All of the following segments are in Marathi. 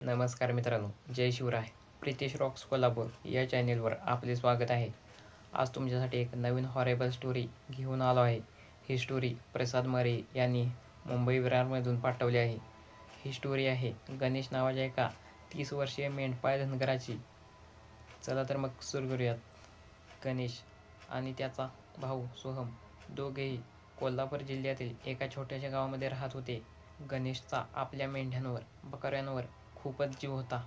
नमस्कार मित्रांनो, जय शिवराय. प्रितेश रॉक्स कोल्हापूर या चॅनेलवर आपले स्वागत आहे. आज तुमच्यासाठी एक नवीन हॉरेबल स्टोरी घेऊन आलो आहे. ही स्टोरी प्रसाद मरे यांनी मुंबई विरारमधून पाठवली आहे. ही स्टोरी आहे गणेश नावाच्या एका 30 वर्षीय मेंढपाळ धनगराची. चला तर मग सुरू करूयात. गणेश आणि त्याचा भाऊ सोहम दोघेही कोल्हापूर जिल्ह्यातील एका छोट्याशा गावामध्ये राहत होते. गणेशचा आपल्या मेंढ्यांवर, बकऱ्यांवर खूपच जीव होता.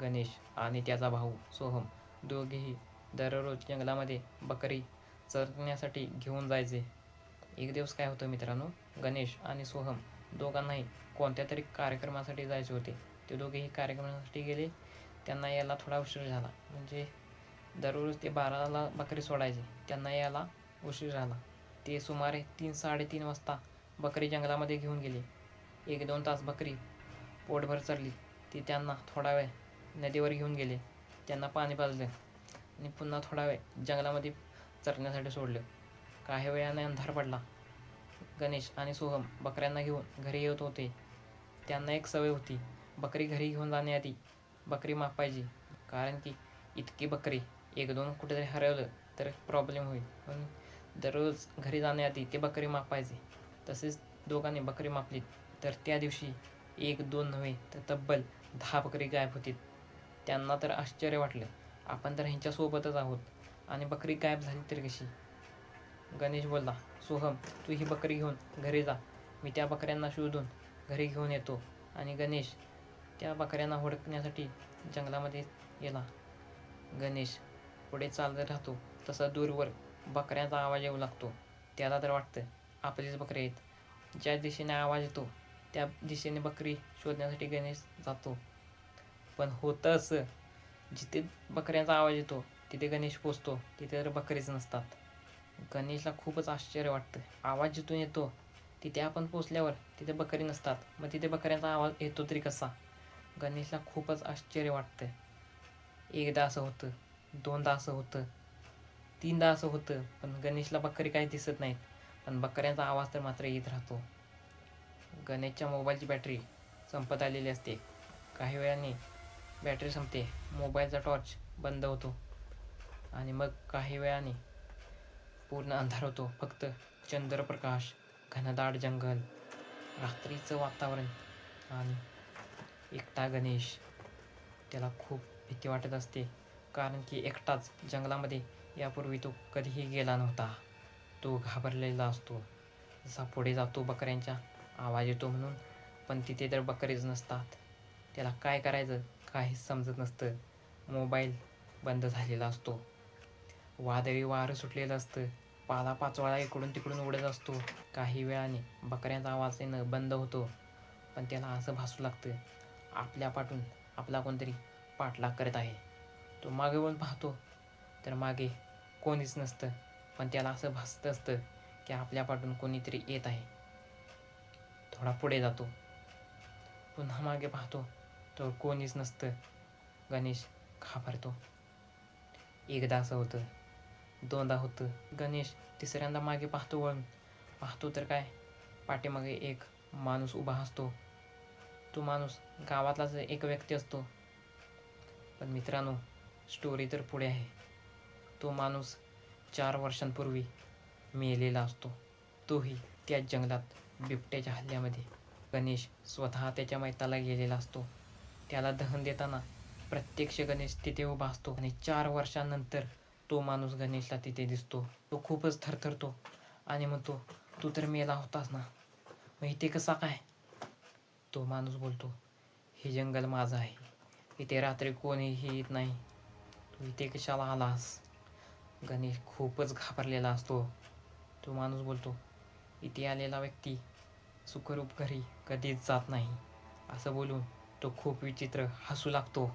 गणेश आणि त्याचा भाऊ सोहम दोघेही दररोज जंगलामध्ये बकरी चरण्यासाठी घेऊन जायचे. एक दिवस काय होतं मित्रांनो, गणेश आणि सोहम दोघांनाही कोणत्या तरी कार्यक्रमासाठी जायचे होते. ते दोघेही कार्यक्रमासाठी गेले. त्यांना यायला थोडा उशीर झाला. म्हणजे दररोज ते 12ला बकरी सोडायचे, त्यांना यायला उशीर झाला. ते सुमारे 3-3:30 वाजता बकरी जंगलामध्ये घेऊन गेले. 1-2 तास बकरी पोटभर चरली. ती त्यांना थोडा वेळ नदीवर घेऊन गेले. त्यांना पाणी पाजलं आणि पुन्हा थोडा वेळ जंगलामध्ये चरण्यासाठी सोडलं. काही वेळाने अंधार पडला. गणेश आणि सोहम बकऱ्यांना घेऊन घरी येत होते. त्यांना एक सवय होती, बकरी घरी घेऊन जाण्याआधी बकरी मापायची. कारण की इतकी बकरी 1-2 कुठेतरी हरवलं तर प्रॉब्लेम होईल. म्हणून दररोज घरी जाण्याआधी ते बकरी मापायचे. तसेच दोघांनी बकरी मापली तर त्या दिवशी 1-2 नव्हे तर तब्बल 10 बकरी गायब होती. त्यांना तर आश्चर्य वाटलं, आपण तर ह्यांच्यासोबतच आहोत आणि बकरी गायब झाली तर कशी? गणेश बोलला, सोहम तू ही बकरी घेऊन घरी जा, मी त्या बकऱ्यांना शोधून घरी घेऊन येतो. आणि गणेश त्या बकऱ्यांना हुडकण्यासाठी जंगलामध्ये गेला. गणेश पुढे चालत राहतो तसा दूरवर बकऱ्यांचा आवाज येऊ लागतो. त्याला तर वाटतं आपलीच बकरी आहेत. ज्या दिशेने आवाज येतो त्या दिशेने बकरी शोधण्यासाठी गणेश जातो. पण होतं असं, जिथे बकऱ्यांचा आवाज येतो तिथे गणेश पोचतो, तिथे तर बकरीच नसतात. गणेशला खूपच आश्चर्य वाटतं. आवाज जिथून येतो तिथे आपण पोचल्यावर तिथे बकरी नसतात, मग तिथे बकऱ्यांचा आवाज येतो तरी कसा? गणेशला खूपच आश्चर्य वाटतं. एकदा असं होतं, 2दा असं होतं, 3दा असं होतं, पण गणेशला बकरी काही दिसत नाहीत. पण बकऱ्यांचा आवाज तर मात्र येत राहतो. गणेशच्या मोबाईलची बॅटरी संपत आलेली असते. काही वेळाने बॅटरी संपते, मोबाईलचा टॉर्च बंद होतो आणि मग काही वेळाने पूर्ण अंधार होतो. फक्त चंद्रप्रकाश, घनदाट जंगल, रात्रीचं वातावरण आणि एकटा गणेश. त्याला खूप भीती वाटत असते, कारण की एकटाच जंगलामध्ये यापूर्वी तो कधीही गेला नव्हता. तो घाबरलेला असतो. जसा पुढे जातो बकऱ्यांच्या आवाज येतो म्हणून, पण तिथे तर बकरीच नसतात. त्याला काय करायचं काहीच समजत नसतं. मोबाईल बंद झालेला असतो. वादळी वारं सुटलेलं असतं. पालापाचोळा इकडून तिकडून उडत असतो. काही वेळाने बकऱ्यांचा आवाज येणं बंद होतो. पण त्याला असं भासू लागतं, आपल्या पाठून आपला कोणतरी पाठलाग करत आहे. तो मागे वळून पाहतो तर मागे कोणीच नसतं. पण त्याला असं भासत असतं की आपल्या पाठून कोणीतरी येत आहे. थोडा पुढे जातो, पुन्हा मागे पाहतो तर कोणीच नसतं. गणेश घाबरतो. एकदा असं होतं, 2दा होतं. गणेश तिसऱ्यांदा मागे पाहतो, वळून पाहतो तर काय, पाठीमागे एक माणूस उभा असतो. तो माणूस गावातलाच एक व्यक्ती असतो. पण मित्रांनो, स्टोरी तर पुढे आहे. तो माणूस 4 वर्षांपूर्वी मेलेला असतो, तोही त्याच जंगलात बिबट्याच्या हल्ल्यामध्ये. गणेश स्वतः त्याच्या मैताला गेलेला असतो. त्याला दहन देताना प्रत्यक्ष गणेश तिथे उभा असतो आणि 4 वर्षांनंतर तो माणूस गणेशला तिथे दिसतो. तो खूपच थरथरतो आणि म्हणतो, तू तर मेला होतास ना, मग इथे कसा काय? तो माणूस बोलतो, हे जंगल माझं आहे, इथे रात्री कोणीही येत नाही, तू इथे कशाला आलास? गणेश खूपच घाबरलेला असतो. तो माणूस बोलतो, इथे आलेला व्यक्ती सुखरूप घरी कधीच जात नाही. असं बोलून तो खूप विचित्र हसू लागतो.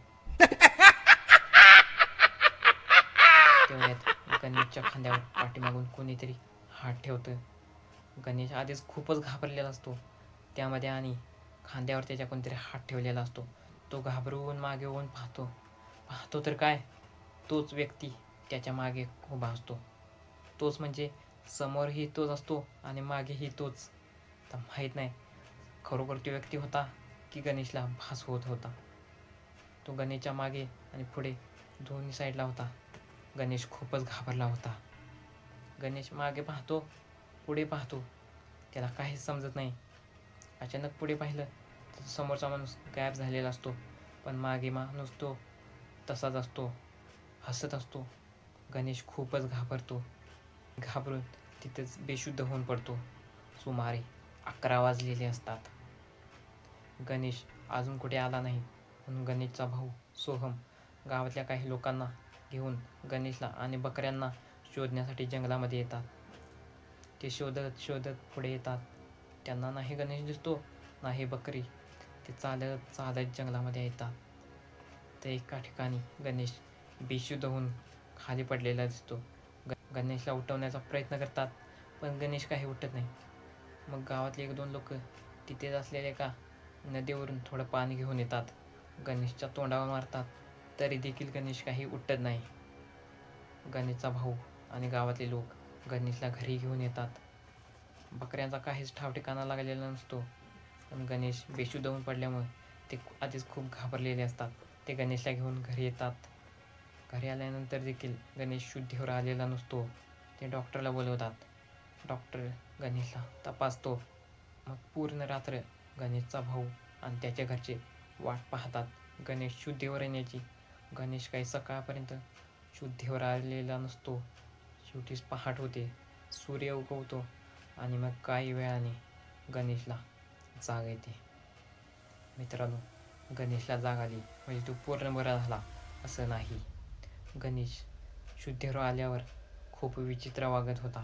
तेवढ्यात गणेशच्या खांद्यावर पाठीमागून कोणीतरी हात ठेवतं. गणेश आधीच खूपच घाबरलेला असतो, त्यामध्ये आणि खांद्यावर त्याच्या कोणतरी हात ठेवलेला असतो. तो घाबरून मागे वळून पाहतो. पाहतो तर काय, तोच व्यक्ती त्याच्या मागे उभा असतो. तोच म्हणजे समोरही तोच असतो आणि मागेही तोच. तर माहीत नाही खरोखर तो व्यक्ती होता की गणेशला भास होत होता. तो गणेशच्या मागे आणि पुढे दोन्ही साईडला होता. गणेश खूपच घाबरला होता. गणेश मागे पाहतो, पुढे पाहतो, त्याला काहीच समजत नाही. अचानक पुढे पाहिलं तर समोरचा माणूस गायब झालेला असतो, पण मागे माणूस तो तसाच असतो, हसत असतो. गणेश खूपच घाबरतो. घाबरून तिथेच बेशुद्ध होऊन पडतो. सुमारे 11 वाजलेले असतात. गणेश अजून कुठे आला नाही, म्हणून गणेशचा भाऊ सोहम गावातल्या काही लोकांना घेऊन गणेशला आणि बकऱ्यांना शोधण्यासाठी जंगलामध्ये येतात. ते शोधत शोधत पुढे येतात. त्यांना नाही गणेश दिसतो, नाही बकरी. ते चालत चालत जंगलामध्ये येतात. तर एका ठिकाणी गणेश बेशुद्ध होऊन खाली पडलेला दिसतो. गणेशला उठवण्याचा प्रयत्न करतात, पण गणेश काही उठत नाही. मग गावातले 1-2 लोक तिथेच असलेल्या एका नदीवरून थोडं पाणी घेऊन येतात. गणेशच्या तोंडावर मारतात, तरी देखील गणेश काही उठत नाही. गणेशचा भाऊ आणि गावातले लोक गणेशला घरी घेऊन येतात. बकऱ्यांचा काहीच ठावठिकाणा लागलेला नसतो, पण गणेश बेशुद्ध होऊन पडल्यामुळे ते आधीच खूप घाबरलेले असतात. ते गणेशला घेऊन घरी येतात. घरी आल्यानंतर देखील गणेश शुद्धीवर आलेला नसतो. ते डॉक्टरला बोलवतात. डॉक्टर गणेशला तपासतो. मग पूर्ण रात्र गणेशचा भाऊ आणि त्याच्या घरचे वाट पाहतात गणेश शुद्धीवर येण्याची. गणेश काही सकाळपर्यंत शुद्धीवर आलेला नसतो. शेवटीच पहाट होते, सूर्य उगवतो आणि मग काही वेळाने गणेशला जाग येते. मित्रांनो, गणेशला जाग आली म्हणजे तो पूर्ण बरा झाला असं नाही. गणेश शुद्धीवर आल्यावर खूप विचित्र वागत होता.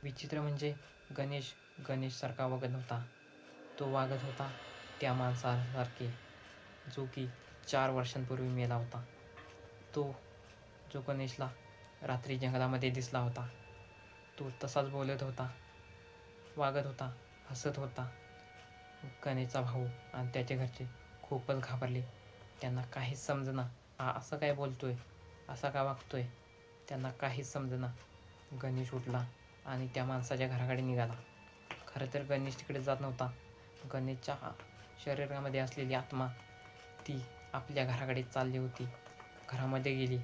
विचित्र म्हणजे गणेश गणेशसारखा वागत नव्हता. तो वागत होता त्या माणसासारखे जो की 4 वर्षांपूर्वी मेला होता. तो जो गणेशला रात्री जंगलामध्ये दिसला होता, तो तसाच बोलत होता, वागत होता, हसत होता. गणेशचा भाऊ आणि त्याचे घरचे खूपच घाबरले. त्यांना काहीच समजेना, हा असं काय बोलतोय, असा का वागतोय. त्यांना काहीच समजेना. गणेश उठला आणि त्या माणसाच्या घराकडे निघाला. खरं तर गणेश तिकडे जात नव्हता. गणेशच्या शरीरामध्ये असलेली आत्मा ती आपल्या घराकडे चालली होती. घरामध्ये गेली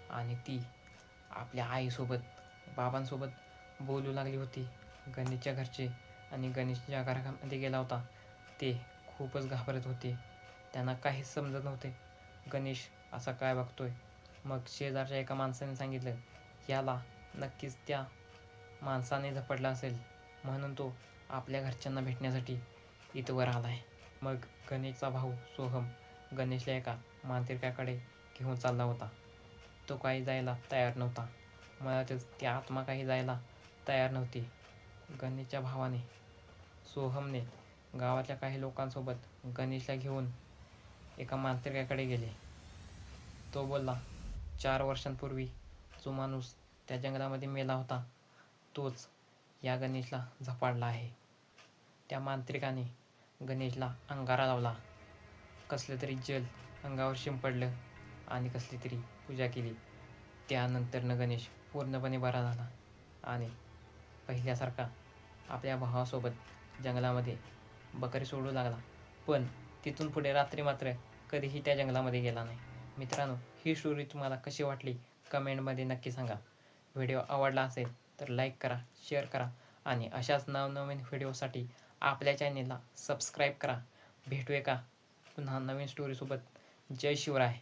आणि ती आपल्या आईसोबत, बाबांसोबत बोलू लागली होती. गणेशच्या घरचे आणि गणेश ज्या घरामध्ये गेला होता ते खूपच घाबरत होते. त्यांना काहीच समजत नव्हते, गणेश असा काय वागतोय. मग शेजारच्या एका माणसाने सांगितलं, याला नक्कीच त्या माणसाने झपटला असेल, म्हणून तो आपल्या घरच्यांना भेटण्यासाठी इथवर आलाय. मग गणेशचा भाऊ सोहम गणेशला एका मांत्रिकाकडे घेऊन चालला होता. तो काही जायला तयार नव्हता. मुळातच ती आत्मा काही जायला तयार नव्हती. गणेशच्या भावाने सोहमने गावातल्या काही लोकांसोबत गणेशला घेऊन एका मांत्रिकाकडे गेले. तो बोलला, 4 वर्षांपूर्वी जो माणूस त्या जंगलामध्ये मेला होता तोच या गणेशला झपाटला आहे. त्या मांत्रिकाने गणेशला अंगारा लावला, कसलं तरी जल अंगावर शिंपडलं आणि कसली तरी पूजा केली. त्यानंतरनं गणेश पूर्णपणे बरा झाला आणि पहिल्यासारखा आपल्या भावासोबत जंगलामध्ये बकरी सोडू लागला. पण तिथून पुढे रात्री मात्र कधीही त्या जंगलामध्ये गेला नाही. मित्रांनो, ही स्टोरी तुम्हाला कशी वाटली कमेंटमध्ये नक्की सांगा. व्हिडिओ आवडला असेल तर लाईक करा, शेअर करा आणि अशाच नवनवीन व्हिडिओसाठी आपल्या चॅनेलला सबस्क्राईब करा. भेटू एका पुन्हा नवीन स्टोरीसोबत. जय शिवराय.